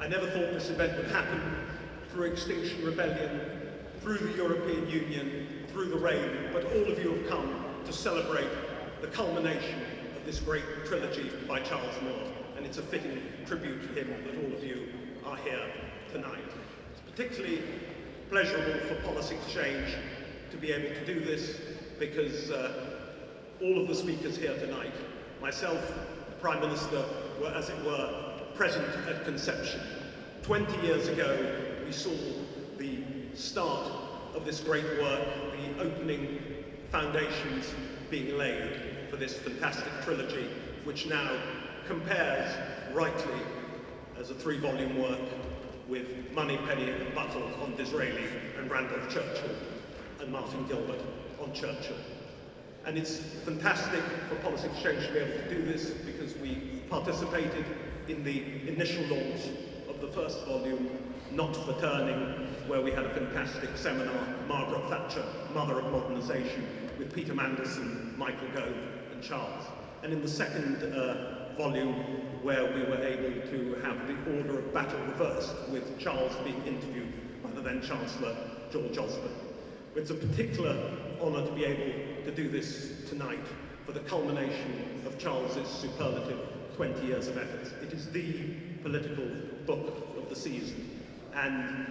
I never thought this event would happen through Extinction Rebellion, through the European Union, through the rain, but all of you have come to celebrate the culmination of this great trilogy by Charles Moore, and it's a fitting tribute to him that all of you are here tonight. It's particularly pleasurable for Policy Exchange to be able to do this because all of the speakers here tonight, myself, the Prime Minister, were, as it were, present at conception. 20 years ago, we saw the start of this great work, the opening foundations being laid for this fantastic trilogy, which now compares rightly as a 3-volume work with Moneypenny and Buttle on Disraeli and Randolph Churchill and Martin Gilbert on Churchill. And it's fantastic for Policy Exchange to be able to do this because we participated in the initial launch of the first volume, Not for Turning, where we had a fantastic seminar, Margaret, Thatcher, Mother of Modernisation, with Peter Manderson, Michael Gove and Charles. And in the second volume, where we were able to have the order of battle reversed, with Charles being interviewed by the then Chancellor, George Osborne. It's a particular honour to be able to do this tonight for the culmination of Charles's superlative 20 years of efforts. It is the political book of the season, and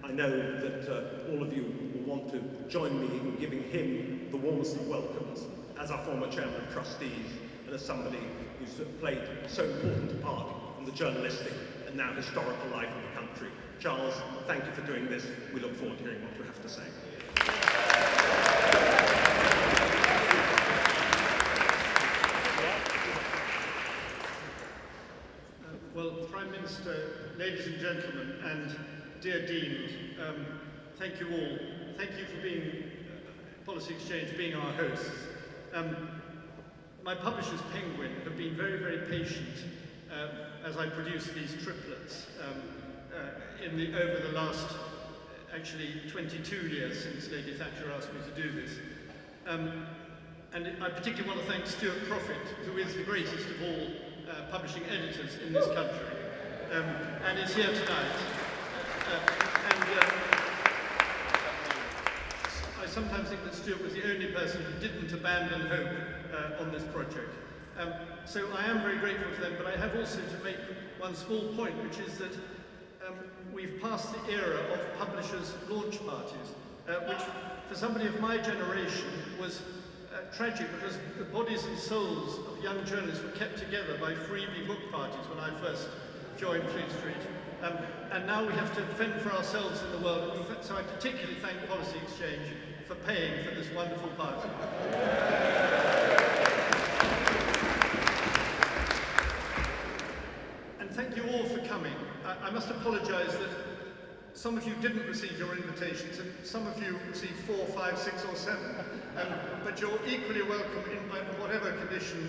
I know that all of you will want to join me in giving him the warmest of welcomes as our former Chairman of Trustees and as somebody who's played so important a part in the journalistic and now historical life of the country. Charles, thank you for doing this. We look forward to hearing what you have to say. Well, Prime Minister, ladies and gentlemen, and dear Dean, thank you all. Thank you for being, Policy Exchange being our hosts. My publishers, Penguin, have been very, very patient as I produce these triplets over the last, actually 22 years since Lady Thatcher asked me to do this. And I particularly want to thank Stuart Profit, who is the greatest of all publishing editors in this country, and is here tonight. I sometimes think that Stuart was the only person who didn't abandon hope on this project. So I am very grateful to them, but I have also to make one small point, which is that we've passed the era of publishers' launch parties, which for somebody of my generation was tragic because the bodies and souls of young journalists were kept together by freebie book parties when I first joined Fleet Street. And now we have to fend for ourselves in the world, so I particularly thank Policy Exchange for paying for this wonderful party. And thank you all for coming. I must apologise that some of you didn't receive your invitations, and some of you received 4, 5, 6 or 7. But you're equally welcome in whatever condition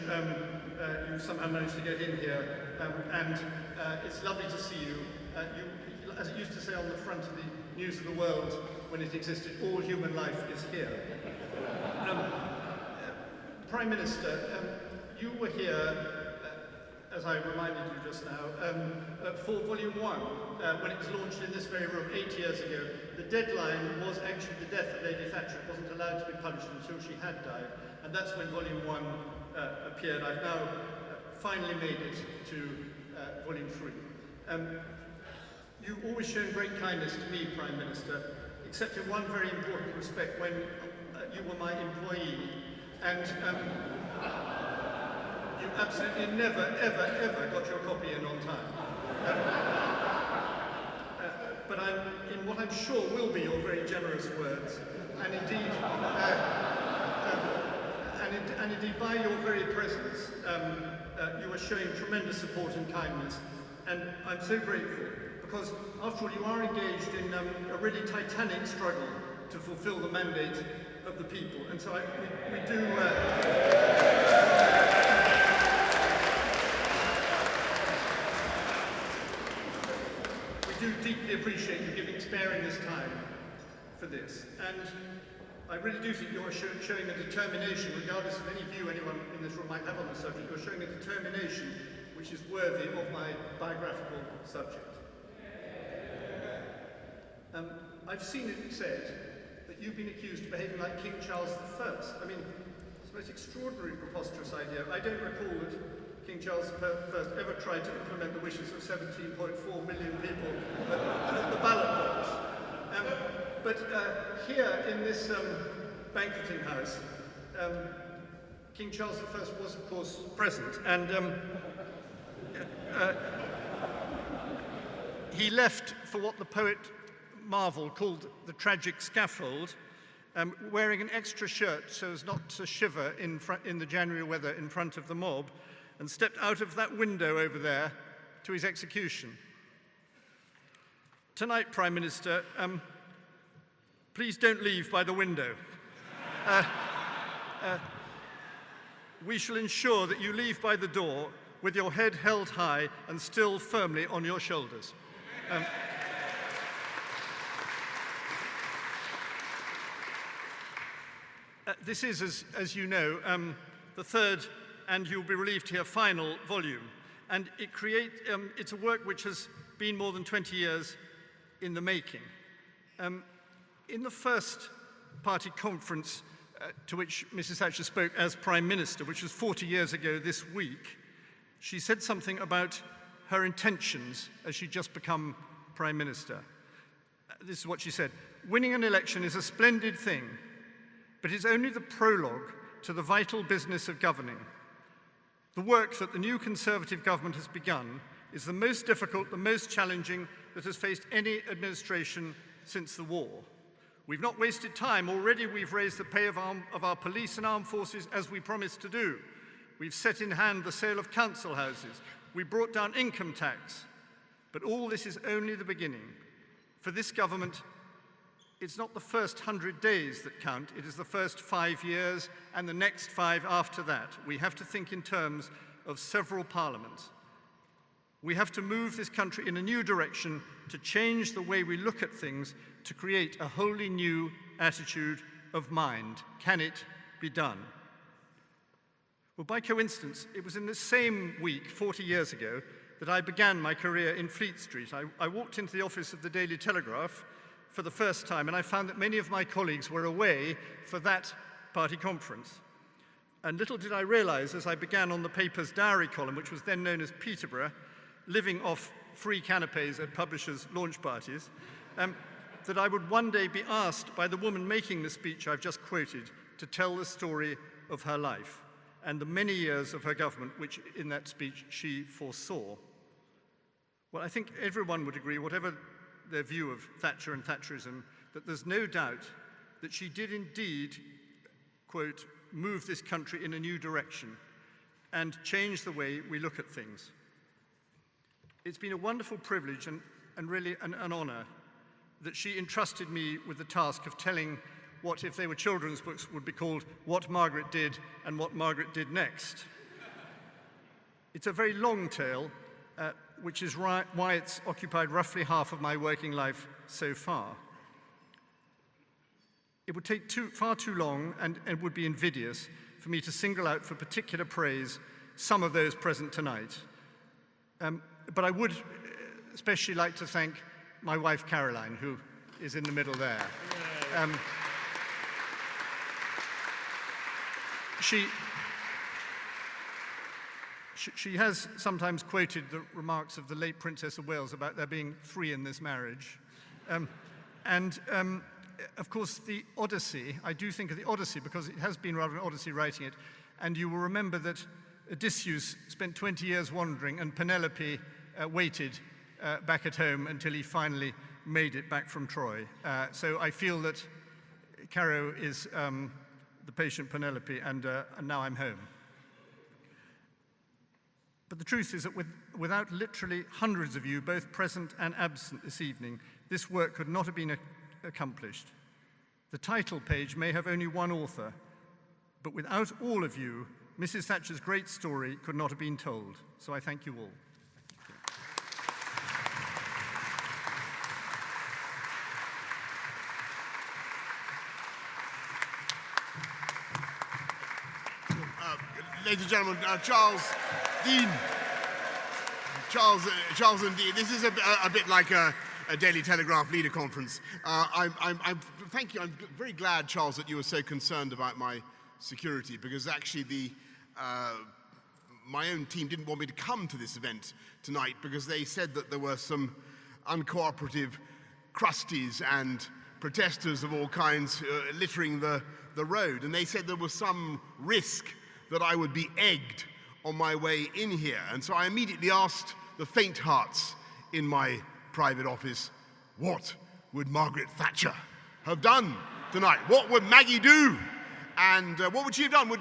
you somehow managed to get in here. And it's lovely to see you. As it used to say on the front of the News of the World when it existed, all human life is here. Prime Minister, you were here, as I reminded you just now, for Volume 1, when it was launched in this very room 8 years ago. The deadline was actually the death of Lady Thatcher. It wasn't allowed to be published until she had died, and that's when Volume 1 appeared. I've now finally made it to Volume 3. You've always shown great kindness to me, Prime Minister, except in one very important respect, when you were my employee, and you absolutely never, ever, ever got your copy in on time. But in what I'm sure will be your very generous words, and indeed, and indeed by your very presence, you are showing tremendous support and kindness, and I'm so grateful, because after all you are engaged in a really titanic struggle to fulfill the mandate of the people, and so we do... I do deeply appreciate you sparing this time for this, and I really do think you're showing a determination, regardless of any view anyone in this room might have on the subject, you're showing a determination which is worthy of my biographical subject. I've seen it said that you've been accused of behaving like King Charles I. I mean, it's the most extraordinary, preposterous idea. I don't recall that King Charles I ever tried to implement the wishes of 17.4 million people at the ballot box. But here in this banqueting house, King Charles I was, of course, present, and he left for what the poet Marvel called the tragic scaffold, wearing an extra shirt so as not to shiver in the January weather in front of the mob, and stepped out of that window over there to his execution. Tonight, Prime Minister, please don't leave by the window. We shall ensure that you leave by the door with your head held high and still firmly on your shoulders. This is, as you know, the third, and you'll be relieved to hear, final volume. And it's a work which has been more than 20 years in the making. In the first party conference to which Mrs. Thatcher spoke as Prime Minister, which was 40 years ago this week, she said something about her intentions as she'd just become Prime Minister. This is what she said: "Winning an election is a splendid thing, but it's only the prologue to the vital business of governing. The work that the new Conservative government has begun is the most difficult, the most challenging that has faced any administration since the war. We've not wasted time. Already we've raised the pay of our police and armed forces as we promised to do. We've set in hand the sale of council houses. We brought down income tax. But all this is only the beginning. For this government, it's not the first 100 days that count, it is the first 5 years and the next 5 after that. We have to think in terms of several parliaments. We have to move this country in a new direction, to change the way we look at things, to create a wholly new attitude of mind. Can it be done?" Well, by coincidence, it was in the same week, 40 years ago, that I began my career in Fleet Street. I walked into the office of the Daily Telegraph for the first time, and I found that many of my colleagues were away for that party conference. And little did I realize, as I began on the paper's diary column, which was then known as Peterborough, living off free canapes at publishers' launch parties, that I would one day be asked by the woman making the speech I've just quoted to tell the story of her life and the many years of her government, which in that speech she foresaw. Well, I think everyone would agree, whatever their view of Thatcher and Thatcherism, that there's no doubt that she did indeed, quote, move this country in a new direction and change the way we look at things. It's been a wonderful privilege and really an honor that she entrusted me with the task of telling what, if they were children's books, would be called What Margaret Did and What Margaret Did Next. It's a very long tale, which is why it's occupied roughly half of my working life so far. It would take far too long and would be invidious for me to single out for particular praise some of those present tonight. But I would especially like to thank my wife, Caroline, who is in the middle there. She has sometimes quoted the remarks of the late Princess of Wales about there being 3 in this marriage. Of course, the Odyssey, I do think of the Odyssey because it has been rather an odyssey writing it, and you will remember that Odysseus spent 20 years wandering and Penelope waited back at home until he finally made it back from Troy. So I feel that Caro is the patient Penelope, and now I'm home. But the truth is that without literally hundreds of you, both present and absent this evening, this work could not have been accomplished. The title page may have only one author, but without all of you, Mrs. Thatcher's great story could not have been told. So I thank you all. Ladies and gentlemen, Charles Dean. Charles and Dean. This is a bit like Daily Telegraph Leader Conference. Thank you. I'm very glad, Charles, that you were so concerned about my security, because actually my own team didn't want me to come to this event tonight because they said that there were some uncooperative crusties and protesters of all kinds littering the road, and they said there was some risk that I would be egged on my way in here. And so I immediately asked the faint hearts in my private office, what would Margaret Thatcher have done tonight? What would Maggie do? And what would she have done?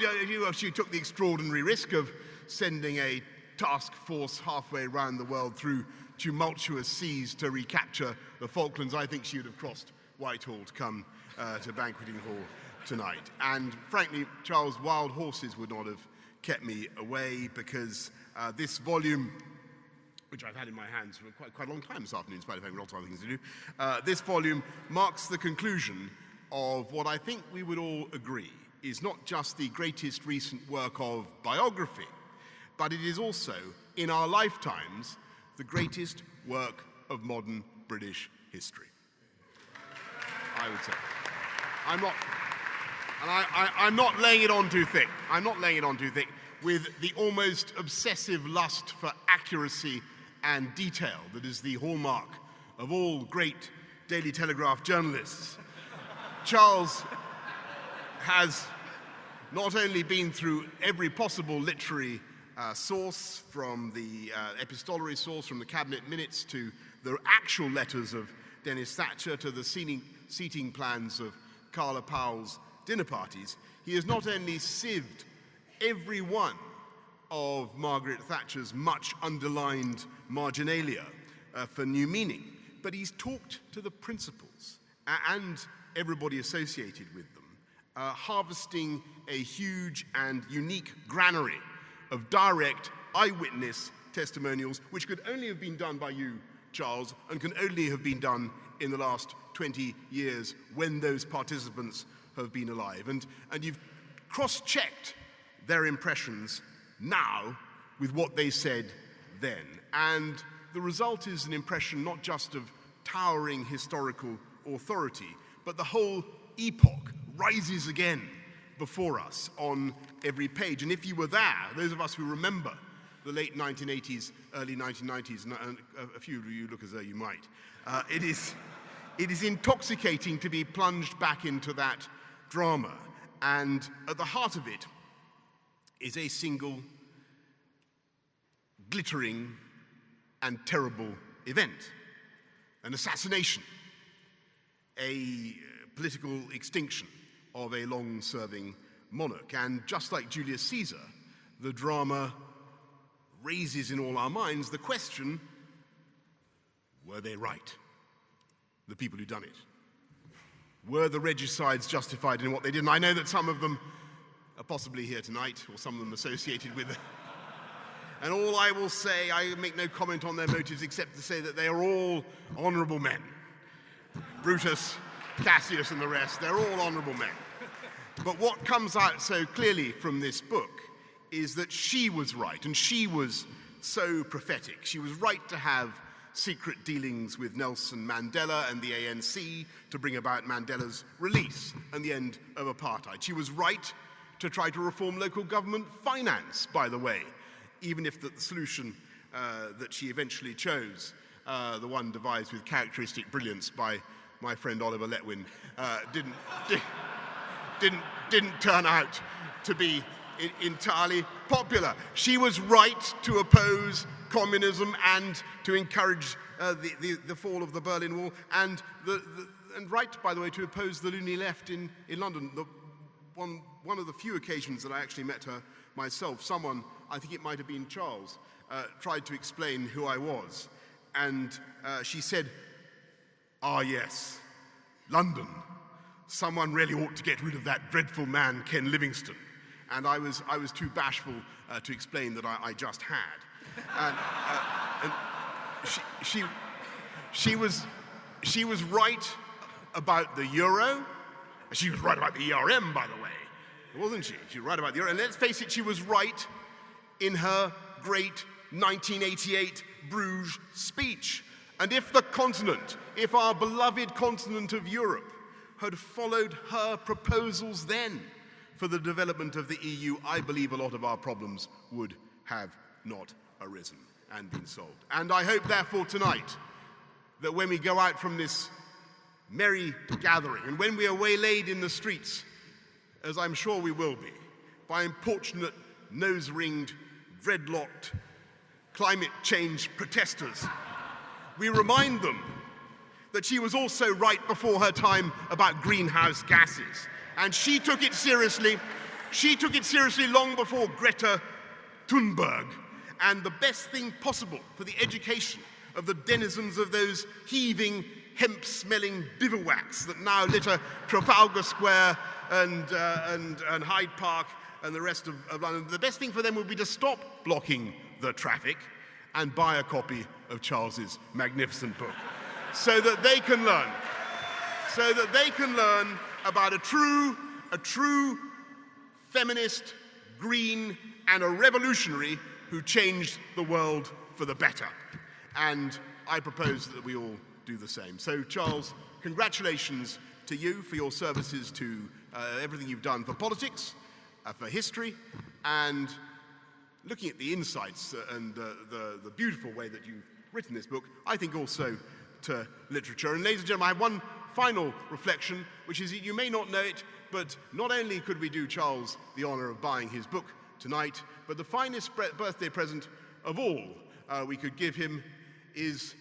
She took the extraordinary risk of sending a task force halfway around the world through tumultuous seas to recapture the Falklands. I think she would have crossed Whitehall to come to Banqueting Hall tonight. And frankly, Charles, wild horses would not have kept me away, because this volume, which I've had in my hands for quite a long time this afternoon, in spite of having lots of other things to do, this volume marks the conclusion of what I think we would all agree is not just the greatest recent work of biography, but it is also, in our lifetimes, the greatest work of modern British history. I would say. I'm not laying it on too thick. I'm not laying it on too thick with the almost obsessive lust for accuracy and detail that is the hallmark of all great Daily Telegraph journalists. Charles has not only been through every possible literary source, from the epistolary source, from the cabinet minutes to the actual letters of Dennis Thatcher to the seating plans of Carla Powell's dinner parties, he has not only sieved every one of Margaret Thatcher's much underlined marginalia for new meaning, but he's talked to the principals and everybody associated with them, harvesting a huge and unique granary of direct eyewitness testimonials, which could only have been done by you, Charles, and can only have been done in the last 20 years when those participants have been alive. And you've cross-checked their impressions now with what they said then. And the result is an impression not just of towering historical authority, but the whole epoch rises again before us on every page. And if you were there, those of us who remember the late 1980s, early 1990s, and a few of you look as though you might, it is intoxicating to be plunged back into that drama. And at the heart of it is a single glittering and terrible event: an assassination, a political extinction of a long-serving monarch. And just like Julius Caesar, the drama raises in all our minds the question, were they right, the people who'd done it? Were the regicides justified in what they did? And I know that some of them are possibly here tonight, or some of them associated with it. And all I will say, I make no comment on their motives except to say that they are all honourable men. Brutus, Cassius and the rest, they're all honourable men. But what comes out so clearly from this book is that she was right, and she was so prophetic. She was right to have secret dealings with Nelson Mandela and the ANC to bring about Mandela's release and the end of apartheid. She was right to try to reform local government finance, by the way, even if the solution that she eventually chose, the one devised with characteristic brilliance by my friend Oliver Letwin, didn't turn out to be entirely popular. She was right to oppose communism and to encourage the fall of the Berlin Wall, and right, by the way, to oppose the loony left in London. One of the few occasions that I actually met her myself, someone, I think it might have been Charles, tried to explain who I was, and she said, "Ah, yes, London. Someone really ought to get rid of that dreadful man, Ken Livingstone." And I was too bashful to explain that I just had. And she was right about the euro. She was right about the ERM, by the way, wasn't she? She was right about the euro. And let's face it, she was right in her great 1988 Bruges speech. And if the continent, if our beloved continent of Europe, had followed her proposals then for the development of the EU, I believe a lot of our problems would have not arisen and been solved. And I hope, therefore, tonight, that when we go out from this merry gathering, and when we are waylaid in the streets, as I'm sure we will be, by importunate, nose-ringed, dreadlocked, climate change protesters, we remind them that she was also right before her time about greenhouse gases. And she took it seriously. She took it seriously long before Greta Thunberg. And the best thing possible for the education of the denizens of those heaving, hemp-smelling bivouacs that now litter Trafalgar Square and Hyde Park and the rest of London, the best thing for them would be to stop blocking the traffic and buy a copy of Charles's magnificent book, so that they can learn about a true feminist, green, and a revolutionary who changed the world for the better. And I propose that we all do the same. So, Charles, congratulations to you for your services to everything you've done for politics, for history, and looking at the insights and the beautiful way that you've written this book, I think also to literature. And ladies and gentlemen, I have one final reflection, which is that you may not know it, but not only could we do Charles the honor of buying his book tonight, but the finest birthday present of all we could give him is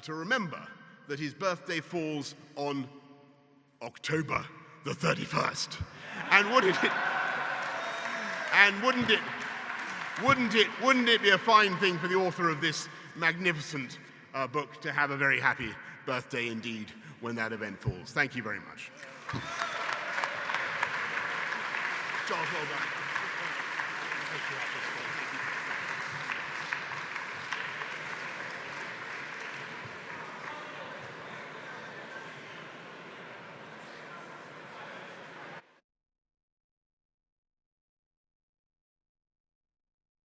to remember that his birthday falls on October the 31st. And wouldn't it be a fine thing for the author of this magnificent book to have a very happy birthday indeed when that event falls. Thank you very much. Charles, well done. Thank you.